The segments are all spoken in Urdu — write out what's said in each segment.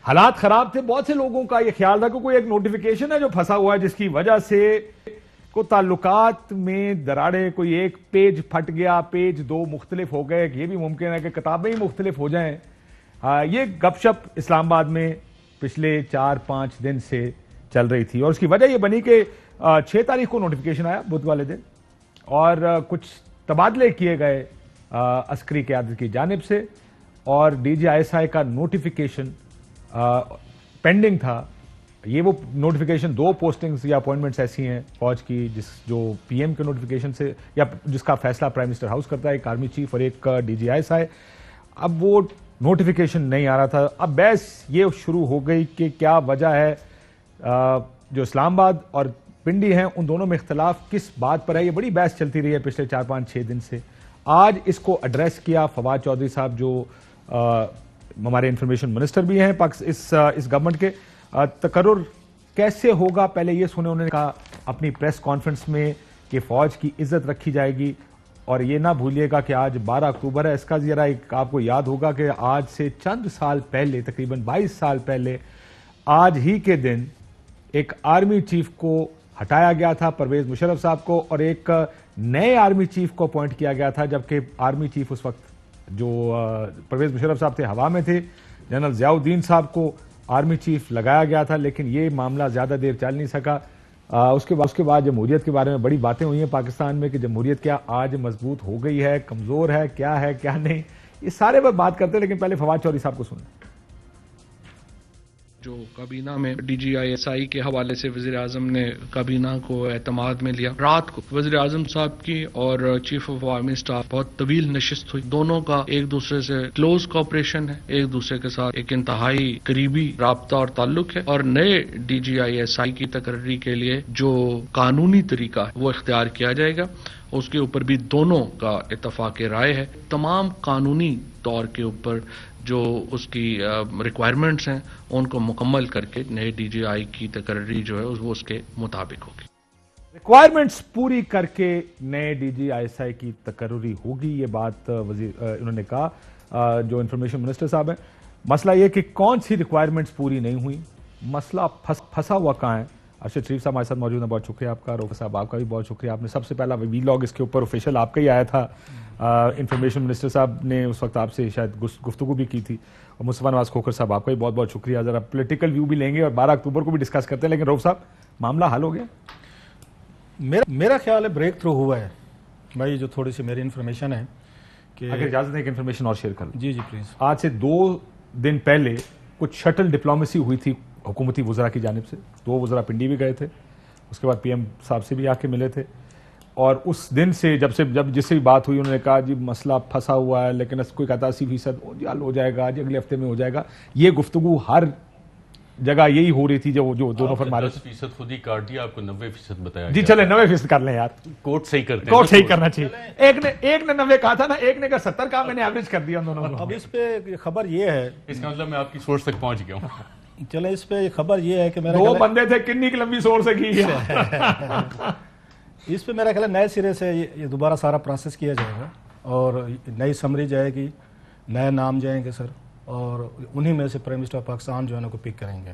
حالات خراب تھے. بہت سے لوگوں کا یہ خیال تھا کہ کوئی ایک نوٹیفیکیشن ہے جو پھنسا ہوا ہے جس کی وجہ سے کو تعلقات میں دراڑے, کوئی ایک پیج پھٹ گیا, پیج 2 مختلف ہو گئے, یہ بھی ممکن ہے کہ کتابیں ہی مختلف ہو جائیں. یہ گپ شپ اسلام آباد میں پچھلے 4-5 دن سے چل رہی تھی, اور اس کی وجہ یہ بنی کہ 6 تاریخ کو نوٹیفیکیشن آیا بدھ والے دن, اور کچھ تبادلے کیے گئے عسکری قیادت کی جانب سے, اور DGISI کا نوٹیفیکیشن پینڈنگ تھا. یہ وہ نوٹیفیکیشن 2 پوسٹنگز یا اپوائنٹمنٹس ایسی ہیں فوج کی جو PM کے نوٹیفیکیشن سے یا جس کا فیصلہ پرائم منسٹر ہاؤس کرتا ہے, ایک آرمی چیف اور ایک DGISI. اب وہ نوٹیفیکیشن نہیں آ رہا تھا. اب بحث یہ شروع ہو گئی کہ کیا وجہ ہے, جو اسلام آباد اور پنڈی ہیں ان دونوں میں اختلاف کس بات پر ہے. یہ بڑی بحث چلتی رہی ہے پچھلے 4-5-6 دن سے. آج اس کو ایڈریس کیا فواد چودھری صاحب جو ہمارے انفارمیشن منسٹر بھی ہیں اس گورنمنٹ کے. تقرر کیسے ہوگا پہلے یہ سنے انہوں نے کہا اپنی پریس کانفرنس میں کہ فوج کی عزت رکھی جائے گی, اور یہ نہ بھولیے گا کہ آج 12 اکتوبر ہے. اس کا ذرا ایک آپ کو یاد ہوگا کہ آج سے چند سال پہلے, تقریباً 22 سال پہلے آج ہی کے دن ایک آرمی چیف کو ہٹایا گیا تھا, پرویز مشرف صاحب کو, اور ایک نئے آرمی چیف کو اپوائنٹ کیا گیا تھا, جبکہ آرمی چیف اس وقت جو پرویز مشرف صاحب تھے ہوا میں تھے. جنرل ضیاء الدین صاحب کو آرمی چیف لگایا گیا تھا, لیکن یہ معاملہ زیادہ دیر چل نہیں سکا. اس کے بعد جمہوریت کے بارے میں بڑی باتیں ہوئی ہیں پاکستان میں کہ جمہوریت کیا آج مضبوط ہو گئی ہے, کمزور ہے کیا نہیں, یہ سارے پر بات کرتے ہیں. لیکن پہلے فواد چودھری صاحب کو سنیں. جو کابینہ میں DGISI کے حوالے سے وزیر اعظم نے کابینہ کو اعتماد میں لیا, رات کو وزیر اعظم صاحب کی اور چیف آف آرمی اسٹاف بہت طویل نشست ہوئی. دونوں کا ایک دوسرے سے کلوز کوآپریشن ہے, ایک دوسرے کے ساتھ ایک انتہائی قریبی رابطہ اور تعلق ہے, اور نئے DGISI کی تقرری کے لیے جو قانونی طریقہ ہے وہ اختیار کیا جائے گا. اس کے اوپر بھی دونوں کا اتفاق رائے ہے. تمام قانونی طور کے اوپر جو اس کی ریکوائرمنٹس ہیں ان کو مکمل کر کے نئے DGI کی تقرری جو ہے وہ اس کے مطابق ہوگی. ریکوائرمنٹس پوری کر کے نئے DGISI کی تقرری ہوگی, یہ بات انہوں نے کہا جو انفارمیشن منسٹر صاحب ہیں. مسئلہ یہ کہ کون سی ریکوائرمنٹس پوری نہیں ہوئی, مسئلہ پھنسا ہوا کہاں ہے. ارشد شریف صاحب ہمارے ساتھ موجود ہیں, بہت شکریہ آپ کا. روفا صاحب آپ کا بھی بہت شکریہ, آپ نے سب سے پہلا ویلاگ اس کے اوپر آفیشیل آپ کا ہی آیا تھا. انفارمیشن منسٹر صاحب نے اس وقت آپ سے شاید گفتگو بھی کی تھی, اور مصطفیٰ نواز کھوکھر صاحب آپ کا بھی بہت بہت شکریہ. ذرا پولیٹیکل ویو بھی لیں گے اور 12 اکتوبر کو بھی ڈسکس کرتے ہیں. لیکن روف صاحب معاملہ حل ہو گیا؟ میرا خیال ہے بریک تھرو ہوا ہے بھائی. جو تھوڑی سی میری انفارمیشن ہے کہ اگر اجازت ہے کہ انفارمیشن اور شیئر کر لوں. جی پلیز. آج سے 2 دن پہلے کچھ شٹل ڈپلومیسی ہوئی تھی حکومتی وزراء کی جانب سے. 2 وزراء پنڈی بھی گئے تھے, اس کے بعد PM صاحب سے بھی آ کے ملے تھے, اور اس دن سے جب جس سے بھی بات ہوئی انہوں نے کہا جی مسئلہ پھنسا ہوا ہے, لیکن کوئی کہتا 80% حل ہو جائے گا, اگلے ہفتے میں ہو جائے گا. یہ گفتگو ہر جگہ یہی ہو رہی تھی جو دونوں فرما رہے تھے. 10% خود ہی کاٹ دیا, آپ کو 90% بتایا. جی چلے 90% کر لیں یار, کوٹ صحیح کرتے ہیں, کوٹ صحیح کرنا چاہیے. ایک نے 90 کہا تھا نا, ایک نے کہا 70 کہا, میں نے ایوریج کر دیا ان دونوں کو. اب اس پہ خبر یہ ہے, اس کا مطلب میں آپ کی سورس تک پہنچ گیا ہوں. چلے اس پہ خبر یہ ہے کہ میرا 2 بندے تھے, کنی کی لمبی سور سے کی ہے. اس پہ میرا خیال ہے نئے سرے سے یہ دوبارہ سارا پروسیس کیا جائے گا, اور نئی سمری جائے گی, نئے نام جائیں گے سر, اور انہی میں سے پرائم منسٹر آف پاکستان جو ہے نا کو پک کریں گے.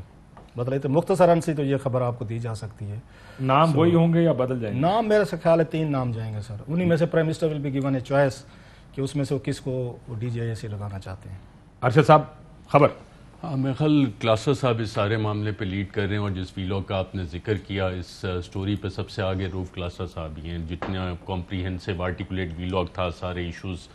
مطلب تو مختصراً سے تو یہ خبر آپ کو دی جا سکتی ہے. نام وہی ہوں گے یا بدل جائیں گے؟ نام میرا سے خیال ہے 3 نام جائیں گے سر. انہی میں سے prime minister will be given a choice کہ اس میں سے وہ کس کو DGISI لگانا چاہتے ہیں. ارشد صاحب خبر. میرے خیال کلاسر صاحب اس سارے معاملے پہ لیڈ کر رہے ہیں, اور جس ویلاگ کا آپ نے ذکر کیا اس سٹوری پہ سب سے آگے روف کلاسر صاحب ہی ہیں. جتنا کمپریہنسو آرٹیکولیٹ ویلاگ تھا, سارے ایشوز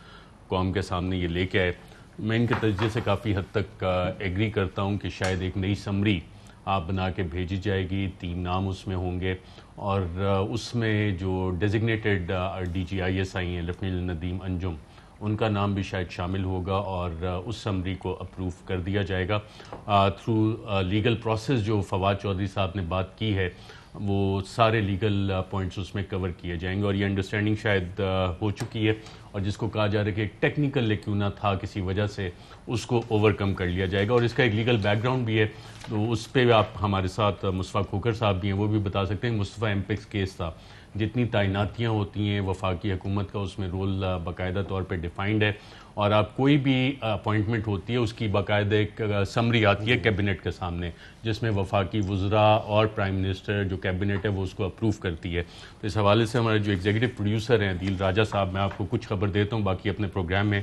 قوم کے سامنے یہ لے کے آئے. میں ان کے تجزیے سے کافی حد تک ایگری کرتا ہوں کہ شاید ایک نئی سمری آپ بنا کے بھیجی جائے گی. 3 نام اس میں ہوں گے, اور اس میں جو ڈیزگنیٹڈ DGISI ہیں لیفٹیننٹ ندیم انجم, ان کا نام بھی شاید شامل ہوگا, اور اس سمری کو اپروو کر دیا جائے گا تھرو لیگل پروسیس. جو فواد چودھری صاحب نے بات کی ہے وہ سارے لیگل پوائنٹس اس میں کور کیے جائیں گے, اور یہ انڈرسٹینڈنگ شاید ہو چکی ہے, اور جس کو کہا جا رہا ہے کہ ایک ٹیکنیکل لیکیونہ تھا کسی وجہ سے, اس کو اوور کم کر لیا جائے گا. اور اس کا ایک لیگل بیک گراؤنڈ بھی ہے, تو اس پہ آپ ہمارے ساتھ مصطفیٰ کھوکھر صاحب بھی ہیں, وہ بھی بتا سکتے ہیں. مصطفیٰ MPEX کیس تھا جتنی تعیناتیاں ہوتی ہیں وفاقی حکومت کا اس میں رول باقاعدہ طور پہ ڈیفائنڈ ہے، اور آپ کوئی بھی اپوائنٹمنٹ ہوتی ہے اس کی باقاعدہ ایک سمری آتی ہے کیبنٹ کے سامنے، جس میں وفاقی وزراء اور پرائم منسٹر جو کیبنٹ ہے وہ اس کو اپروو کرتی ہے. تو اس حوالے سے ہمارے جو ایگزیکٹو پروڈیوسر ہیں عدیل راجہ صاحب، میں آپ کو کچھ خبر دیتا ہوں باقی اپنے پروگرام میں.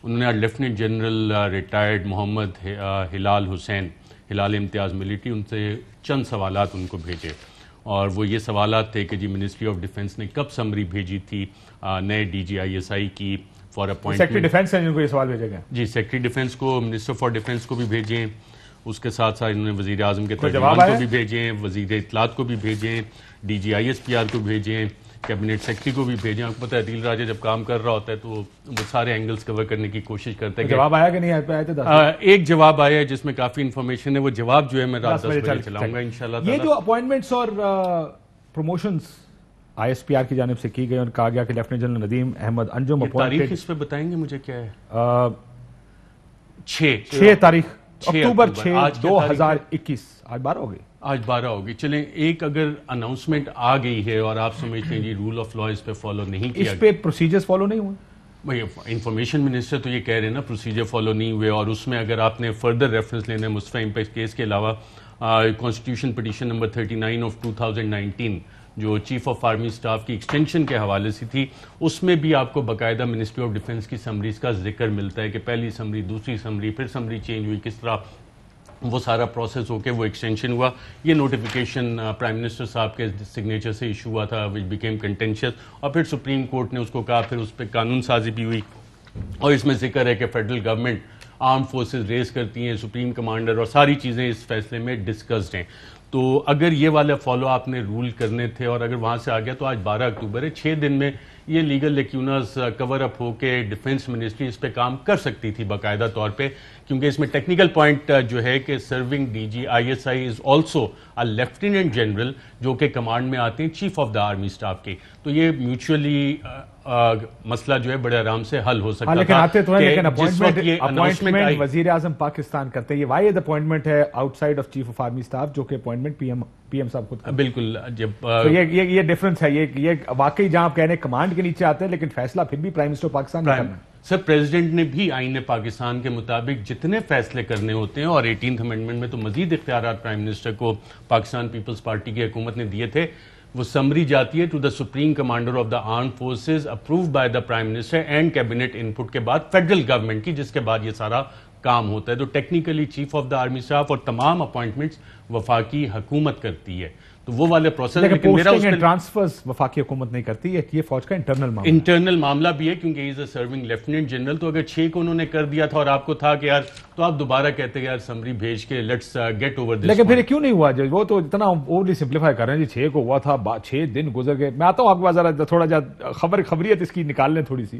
انہوں نے لیفٹیننٹ جنرل ریٹائرڈ محمد ہلال حسین، ہلال امتیاز ملٹری، ان سے چند سوالات ان کو بھیجے، اور وہ یہ سوالات تھے کہ جی منسٹری آف ڈیفنس نے کب سمری بھیجی تھی نئے DGISI کی فار اپوائنٹمنٹ. سیکرٹری ڈیفنس ہیں جن کو یہ سوال بھیجے گئے؟ جی سیکرٹری ڈیفنس کو، منسٹر فار ڈیفنس کو بھی بھیجیں، اس کے ساتھ ساتھ انہوں نے وزیر اعظم کے جواب ترجمان آیا؟ کو بھی بھیجیں، وزیر اطلاعات کو بھی بھیجیں، DGISPR کو بھیجیں، کیبنٹ سیکرٹری کو بھی بھیجیں. آپ کو پتہ ہے عدیل راجہ جب کام کر رہا ہوتا ہے تو وہ سارے اینگلز کور کرنے کی کوشش کرتا ہے. جواب آیا کہ نہیں آیا تھے؟ ایک جواب آیا ہے جس میں کافی انفارمیشن ہے، وہ جواب جو ہے میں رات 10 بجے چلاؤں گا انشاءاللہ یہ تعالی. جو اپوائنٹمنٹس اور پروموشنز ISPR کی جانب سے کی گئی اور کہا گیا کہ لیفٹیننٹ جنرل ندیم احمد انجم تاریخ اپوائنٹڈ، اس پہ بتائیں گے مجھے کیا ہے؟ 6 تاریخ اکتوبر اکتوبر. 6 آج کیا تاریخ ہے؟ 2021. آج 12 ہو گئی. آج 12 ہوگی. چلیں ایک اگر اناؤنسمنٹ آ گئی ہے اور آپ سمجھتے ہیں جی رول آف لا اس پہ فالو نہیں کیا اس پہ پروسیجرز فالو نہیں ہوئے. بھائی انفارمیشن منسٹر تو یہ کہہ رہے ہیں نا پروسیجر فالو نہیں ہوئے، اور اس میں اگر آپ نے فردر ریفرنس لینا ہے مصطفی امپیکٹ کیس کے علاوہ کانسٹیٹیوشن پٹیشن نمبر 39 آف 2019 جو چیف آف آرمی سٹاف کی ایکسٹینشن کے حوالے سے تھی، اس میں بھی آپ کو باقاعدہ منسٹری آف ڈیفنس کی سمریز کا ذکر ملتا ہے کہ پہلی سمری، دوسری سمری، پھر سمری چینج ہوئی، کس طرح وہ سارا پروسیس ہو کے وہ ایکسٹینشن ہوا. یہ نوٹیفیکیشن پرائم منسٹر صاحب کے سگنیچر سے ایشو ہوا تھا وچ بیکیم کنٹینشیس، اور پھر سپریم کورٹ نے اس کو کہا، پھر اس پہ قانون سازی بھی ہوئی، اور اس میں ذکر ہے کہ federal government arm forces raise کرتی ہیں، سپریم کمانڈر، اور ساری چیزیں اس فیصلے میں ڈسکسڈ ہیں. تو اگر یہ والے فالو آپ نے رول کرنے تھے اور اگر وہاں سے آ گیا تو آج 12 اکتوبر ہے، 6 دن میں یہ لیگل لیکیوناز کور اپ ہو کے ڈیفنس منسٹری اس پہ کام کر سکتی تھی باقاعدہ طور پہ، کیونکہ اس میں ٹیکنیکل پوائنٹ جو ہے کہ serving DGISI is also A lieutenant general جو کہ کمانڈ میں آتے ہیں chief of the army staff کے. تو یہ میوچولی مسئلہ جو ہے بڑے آرام سے حل ہو سکتا تھا. لیکن آتے تو ہیں، لیکن جس وقت یہ announcement آئی، وزیر اعظم پاکستان کرتے ہیں، یہ واحد اپوائنٹمنٹ ہے out side of chief of army staff جو کہ اپوائنٹمنٹ پی ایم صاحب خود کرتے ہیں. بالکل. جب تو یہ ڈفرنس ہے، یہ واقعی جہاں آپ کہہ رہے ہیں کمانڈ کے نیچے آتے ہیں، لیکن فیصلہ پھر بھی پرائم منسٹر پاکستان نے کرنا ہے. سر پریزیڈنٹ نے بھی آئین پاکستان کے مطابق جتنے فیصلے کرنے ہوتے ہیں، اور 18th امینڈمنٹ میں تو مزید اختیارات پرائم منسٹر کو پاکستان پیپلز پارٹی کی حکومت نے دیے تھے، وہ سمری جاتی ہے to the supreme commander of the arm forces approved by the prime minister and cabinet input کے بعد فیڈرل گورنمنٹ کی، جس کے بعد یہ سارا کام ہوتا ہے. تو technically chief of the army staff اور تمام اپوائنٹمنٹس وفاقی حکومت کرتی ہے. تو وہ والے پروسیس، لیکن میرا اس میں ٹرانسفرز وفاقی حکومت نہیں کرتی ہے، یہ فوج کا انٹرنل معاملہ بھی ہے، کیونکہ ہی از اے سرونگ لیفٹیننٹ جنرل. تو اگر 6 کو انہوں نے کر دیا تھا اور آپ کو تھا کہ یار، تو آپ دوبارہ کہتے ہیں یار سمری بھیج کے لیٹس گیٹ اوور دس. لیکن پھر کیوں نہیں ہوا؟ وہ تو اتنا اوورلی سمپلیفائی کر رہے ہیں جی، 6 کو ہوا تھا، 6 دن گزر گئے. میں آتا ہوں آپ کے پاس ذرا تھوڑا جا خبریت اس کی نکال لیں تھوڑی سی.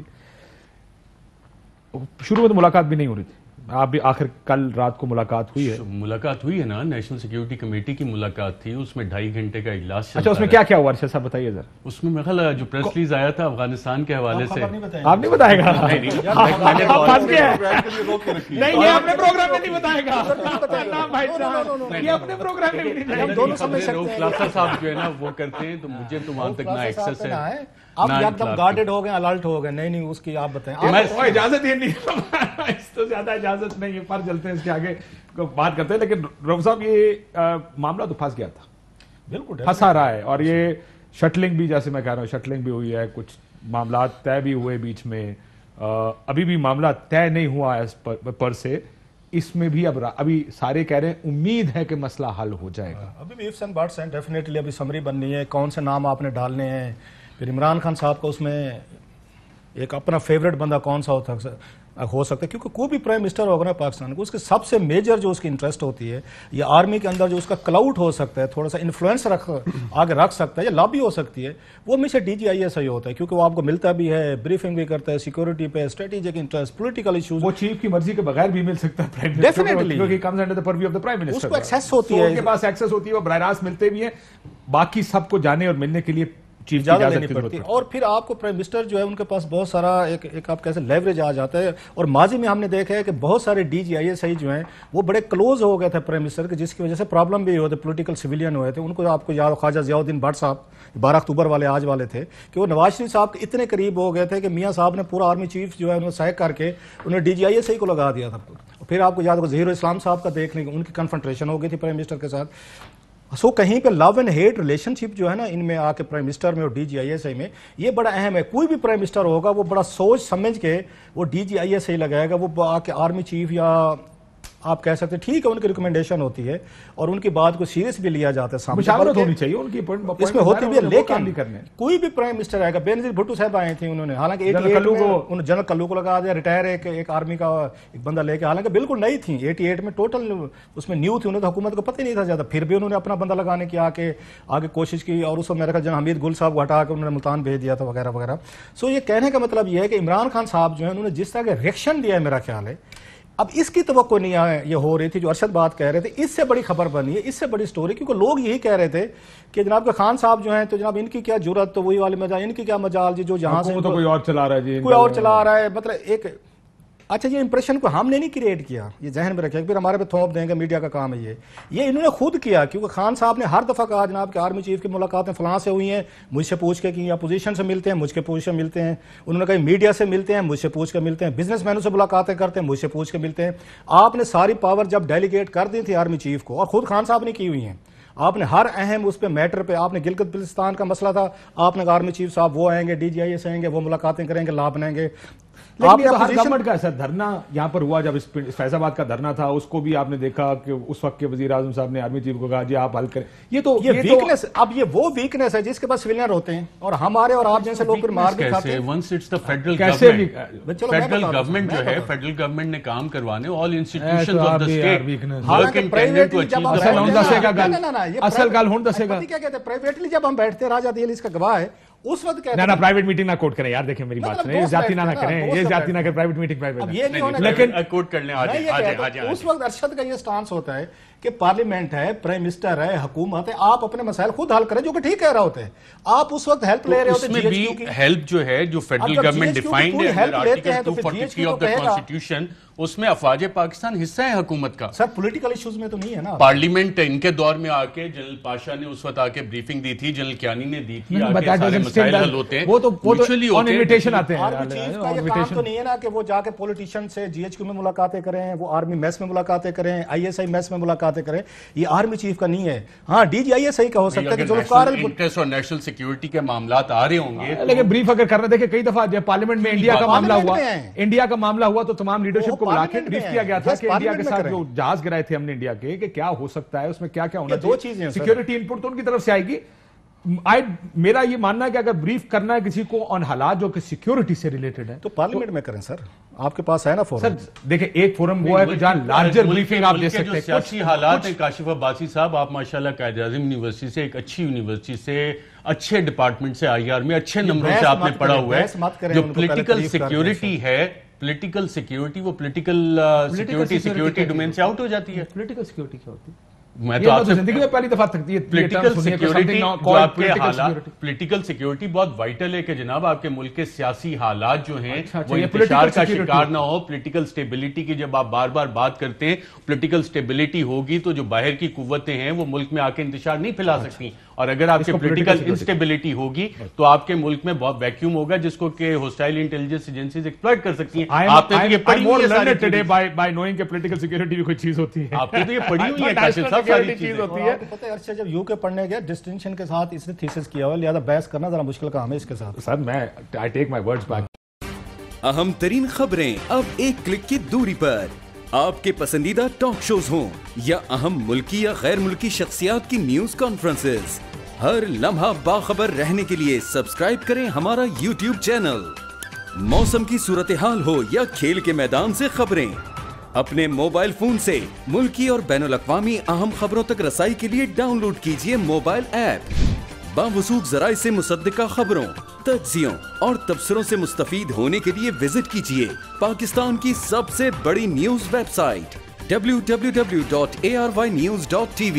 شروع میں تو ملاقات بھی نہیں ہو رہی تھی، آپ بھی آخر کل رات کو ملاقات ہوئی ہے. ملاقات ہوئی ہے نا، نیشنل سیکیورٹی کمیٹی کی ملاقات تھی، اس میں 2.5 گھنٹے کا اجلاس. اچھا، اس میں کیا کیا ہوا ارشد صاحب بتائیے ذرا. اس میں میرا خیال جو پریس ریلیز آیا تھا افغانستان کے حوالے سے، آپ نہیں بتائے گا؟ نہیں، یہ اپنے پروگرام میں نہیں بتائے گا، یہ اپنے پروگرام میں نہیں. دونوں خلاصہ صاحب جو ہے نا وہ کرتے ہیں، تو مجھے تو وہاں تک نہ ایکسس ہے. آپ ایک دم گارڈڈ ہو گئے، الرٹ ہو گئے. نہیں اس کی آپ بتائیں. اجازت ہی نہیں، اس تو زیادہ اجازت نہیں ہے، پر چلتے ہیں اس کے آگے بات کرتے ہیں. لیکن رؤف صاحب یہ معاملہ تو پھنس گیا تھا، بالکل پھنسا رہا ہے، اور یہ شٹلنگ بھی، جیسے میں کہہ رہا ہوں، شٹلنگ بھی ہوئی ہے، کچھ معاملات طے بھی ہوئے بیچ میں، ابھی بھی معاملہ طے نہیں ہوا پر سے. اس میں بھی ابھی سارے کہہ رہے ہیں امید ہے کہ مسئلہ حل ہو جائے گا. ابھی بھی ifs and buts ہیں، ڈیفینیٹلی ابھی سمری بننی ہے، کون سے نام آپ نے ڈالنے ہیں. پھر عمران خان صاحب کو اس میں ایک اپنا فیوریٹ بندہ کون سا ہو سکتا ہے، کیونکہ کوئی بھی پرائم منسٹر ہوگا نا پاکستان کو، اس کے سب سے میجر جو اس کی انٹرسٹ ہوتی ہے، یا آرمی کے اندر جو اس کا کلاؤٹ ہو سکتا ہے، تھوڑا سا انفلوئنس آگے رکھ سکتا ہے یا لابی ہو سکتی ہے، وہ ہمیشہ DGISI ہوتا ہے، کیونکہ وہ آپ کو ملتا بھی ہے، بریفنگ بھی کرتا ہے سیکورٹی پہ، اسٹریٹجک انٹرسٹ، پولیٹیکل ایشوز. وہ چیف کی مرضی کے بغیر بھی مل سکتا ہے پرائم منسٹر، ڈیفینیٹلی، کیونکہ comes under the preview of the prime minister. اس کو ایکسیس ہوتی ہے، ان کے پاس ایکسیس ہوتی ہے، وہ براہ راست ملتے بھی ہیں. باقی سب کو جانے اور ملنے کے لیے چیف زیادہ لینی پڑتی ہے. اور پھر آپ کو پرائم منسٹر جو ہے ان کے پاس بہت سارا ایک آپ کیسے لیوریج آ جاتا ہے. اور ماضی میں ہم نے دیکھا ہے کہ بہت سارے DGISI جو ہیں وہ بڑے کلوز ہو گئے تھے پرائم منسٹر کے, جس کی وجہ سے پرابلم بھی ہوتے, پولیٹیکل سویلین ہوئے تھے. ان کو آپ کو یاد, خواجہ ضیاء الدین بٹ صاحب 12 اکتوبر والے آج والے تھے, کہ وہ نواز شریف صاحب کے اتنے قریب ہو گئے تھے کہ میاں صاحب نے پورا آرمی چیف جو ہے انہوں نے سیک کر کے انہیں DGISI کو لگا دیا تھا. پھر آپ کو یاد ہوگا ظہیر الاسلام صاحب کا دیکھنے ان کی کنفرنٹریشن ہو گئی تھی پرائم منسٹر کے ساتھ. سو کہیں پہ لو اینڈ ہیٹ ریلیشن شپ جو ہے نا ان میں آ کے پرائم منسٹر میں اور DGISI میں, یہ بڑا اہم ہے. کوئی بھی پرائم منسٹر ہوگا وہ بڑا سوچ سمجھ کے وہ DGISI لگائے گا. وہ آ کے آرمی چیف یا آپ کہہ سکتے ہیں ٹھیک ہے ان کی ریکمنڈیشن ہوتی ہے اور ان کی بات کو سیریس بھی لیا جاتا ہے, مشاورت ہونی چاہیے ان کی, اس میں ہوتی بھی ہے. لیکن کوئی بھی پرائم منسٹر آئے گا, بینظیر بھٹو صاحب آئے تھے, انہوں نے حالانکہ جنرل کلو کو لگا دیا, ریٹائر ایک آرمی کا ایک بندہ لے کے, حالانکہ بالکل نئی تھی 88 میں ٹوٹل اس میں نیو تھی, انہیں تو حکومت کو پتہ ہی نہیں تھا زیادہ, پھر بھی انہوں نے اپنا بندہ لگانے کی آگے کوشش کی. اور اس وقت میرا جنرل حمید گل صاحب کو ہٹا کے انہوں نے ملتان بھیج دیا تھا وغیرہ وغیرہ. سو یہ کہنے کا مطلب یہ ہے کہ عمران خان صاحب جو ہیں انہوں نے جس طرح کا ریئیکشن دیا ہے, میرا خیال ہے اب اس کی توقع نہیں یہ ہو رہی تھی جو ارشد بات کہہ رہے تھے, اس سے بڑی خبر بنی ہے, اس سے بڑی سٹوری, کیونکہ لوگ یہی کہہ رہے تھے کہ جناب کے خان صاحب جو ہیں تو جناب ان کی کیا جرات, تو وہی والے مجال, ان کی کیا مجال جی جو جہاں سے کوئی اور چلا رہا ہے جی, کوئی اور چلا رہا ہے. مطلب ایک اچھا یہ امپریشن کو ہم نے نہیں کریٹ کیا, یہ ذہن میں رکھیں, پھر ہمارے پہ تھوپ دیں گے, میڈیا کا کام ہے یہ انہوں نے خود کیا. کیونکہ خان صاحب نے ہر دفعہ کہا جناب کہ آرمی چیف کی ملاقاتیں فلاں سے ہوئی ہیں, مجھ سے پوچھ کے کی, اپوزیشن سے ملتے ہیں مجھ کے پوچھ کے ملتے ہیں, انہوں نے کہا میڈیا سے ملتے ہیں مجھ سے پوچھ کے ملتے ہیں, بزنس مینوں سے ملاقاتیں کرتے ہیں مجھ سے پوچھ کے ملتے ہیں. آپ نے ساری پاور جب ڈیلیگیٹ کر دی تھی آرمی چیف کو, اور خود خان صاحب نے کی ہوئی ہیں, آپ نے ہر اہم اس پہ میٹر پہ, آپ نے گلگت بلتستان کا مسئلہ تھا, آپ نے آرمی چیف صاحب وہ آئیں گے, DGIS آئیں گے, وہ ملاقاتیں کریں گے, لا بنائیں گے. لیکن یہ تو ہر گورنمنٹ کا ایسا دھرنا یہاں پر ہوا, جب فیض آباد کا دھرنا تھا اس کو بھی آپ نے دیکھا کہ اس وقت کے وزیر اعظم صاحب نے آرمی چیف کو کہا جی آپ حل کریں. یہ ویکنس, اب یہ وہ ویکنس ہے جس کے پاس سویلین ہوتے ہیں, اور ہمارے اور آپ جیسے لوگ پھر مار بھی کھاتے ہیں. Once it's the federal government جو ہے, فیڈرل گورنمنٹ نے کام کروانے, all institutions of the state, حالانکہ پرائیویٹلی اصل گل ہن دسے گا, کیا کہتے ہیں پرائیویٹلی جب ہم بیٹھتے ہیں, راجہ دہلی اس کا گواہ ہے, اس وقت کہتے ہیں نا پرائیویٹ میٹنگ نہ کوٹ کریں یار, دیکھیں میری بات سنیں, زیادتی نہ کریں, یہ زیادتی نہ کریں, پرائیویٹ میٹنگ پرائیویٹ, یہ نہیں ہونا, لیکن کوٹ کر لیں. اس وقت ارشد کا یہ سٹانس ہوتا ہے کہ پارلیمنٹ ہے, پرائم منسٹر ہے, حکومت ہے, آپ اپنے مسائل خود حل کریں, جو کہ ٹھیک کہہ رہا ہوتا ہے. آپ اس وقت ہیلپ لے رہے ہوتے ہیں, اس میں بھی ہیلپ جو ہے جو فیڈرل گورنمنٹ ڈیفائنڈ ہے آرٹیکل 243 آف دی کانسٹیٹیوشن, اس میں افواج پاکستان حصہ ہے حکومت کا. سر پولیٹیکل ایشوز میں تو نہیں ہے نا. پارلیمنٹ ان کے دور میں آ کے جنرل پاشا نے اس وقت آ کے بریفنگ دی تھی, جنرل کیانی نے دی تھی, سارے مسائل حل ہوتے ہیں, وہ تو انویٹیشن آتے ہیں. آرمی چیف کا یہ کام تو نہیں ہے نا کہ وہ جا کے پولیٹیشین سے GHQ میں ملاقاتیں کریں, وہ آرمی میس میں ملاقاتیں کریں, ISI میس میں ملاقاتیں کریں, یہ آرمی چیف کا نہیں ہے. ہاں DGISI کا ہو سکتا ہے کہ ذوالفقار انٹرسٹ اور نیشنل سیکیورٹی کے معاملات آ رہے ہوں گے, لیکن بریف اگر کرنا, دیکھیں کئی دفعہ جب پارلیمنٹ میں انڈیا کا معاملہ ہوا تو تمام لیڈرشپ کو بلا کے بریف کیا گیا تھا کہ انڈیا کے ساتھ جو جہاز گرائے تھے ہم نے انڈیا کے, کہ کیا ہو سکتا ہے اس میں, کیا کیا ہونا چاہیے. 2 چیزیں ہیں, سیکیورٹی ان پٹ تو ان کی طرف سے آئے گی. میرا یہ ماننا ہے کہ اگر بریف کرنا ہے کسی کو آن حالات جو کہ سیکیورٹی سے ریلیٹڈ ہے تو پارلیمنٹ میں کریں. سر آپ کے پاس ہے نا فورم. سر دیکھیں ایک فورم وہ ہے جہاں لارجر بریفنگ آپ دے سکتے ہیں. سیاسی حالات ہیں. کاشف عباسی صاحب, آپ ماشاءاللہ قائد اعظم یونیورسٹی سے, ایک اچھی یونیورسٹی سے, اچھے ڈپارٹمنٹ سے, IR میں اچھے نمبروں سے آپ نے پڑھا ہوا ہے. جو پولیٹیکل سیکیورٹی ہے, پولیٹیکل سیکیورٹی, وہ پولیٹیکل سیکیورٹی ڈومین سے آؤٹ ہو جاتی ہے. پولیٹیکل سیکیورٹی کیا ہوتی ہے؟ میں تو آپ سے زندگی میں پہلی دفعہ تک پولیٹیکل سیکیورٹی جو آپ کے حالات, پولیٹیکل سیکیورٹی بہت وائٹل ہے کہ جناب آپ کے ملک کے سیاسی حالات جو ہیں وہ انتشار کا شکار نہ ہو. پولیٹیکل سٹیبلیٹی کی جب آپ بار بار بات کرتے ہیں, پولیٹیکل سٹیبلیٹی ہوگی تو جو باہر کی قوتیں ہیں وہ ملک میں آ کے انتشار نہیں پھیلا سکتی, اور اگر آپ کے پولیٹیکل انسٹیبلٹی ہوگی تو آپ کے ملک میں بہت ویکیوم ہوگا جس کو کہ ہوسٹائل انٹیلیجنس ایجنسیز ایکسپلائٹ کر سکتی ہیں. آپ نے تو یہ پڑھی ہوئی ہے ساری چیزیں, بائی نوئنگ کہ پولیٹیکل سیکیورٹی بھی کوئی چیز ہوتی ہے. آپ نے تو یہ پڑھی ہوئی ہے کاشف صاحب ساری چیزیں. پتہ ہے ارشد جب UK پڑھنے گیا ڈسٹنکشن کے ساتھ اس نے تھیسس کیا ہوا, لہذا بحث کرنا ذرا مشکل کام ہے اس کے ساتھ. سر میں I take my words back. اہم ترین خبریں اب ایک کلک کی دوری پر. آپ کے پسندیدہ ٹاک شوز ہوں یا اہم ملکی یا غیر ملکی شخصیات کی نیوز کانفرنسز, ہر لمحہ باخبر رہنے کے لیے سبسکرائب کریں ہمارا YouTube چینل. موسم کی صورتحال ہو یا کھیل کے میدان سے خبریں, اپنے موبائل فون سے ملکی اور بین الاقوامی اہم خبروں تک رسائی کے لیے ڈاؤن لوڈ کیجیے موبائل ایپ. باوثوق ذرائع سے مصدقہ خبروں, تجزیوں اور تبصروں سے مستفید ہونے کے لیے وزٹ کیجیے پاکستان کی سب سے بڑی نیوز ویب سائٹ www.arYnews.tv.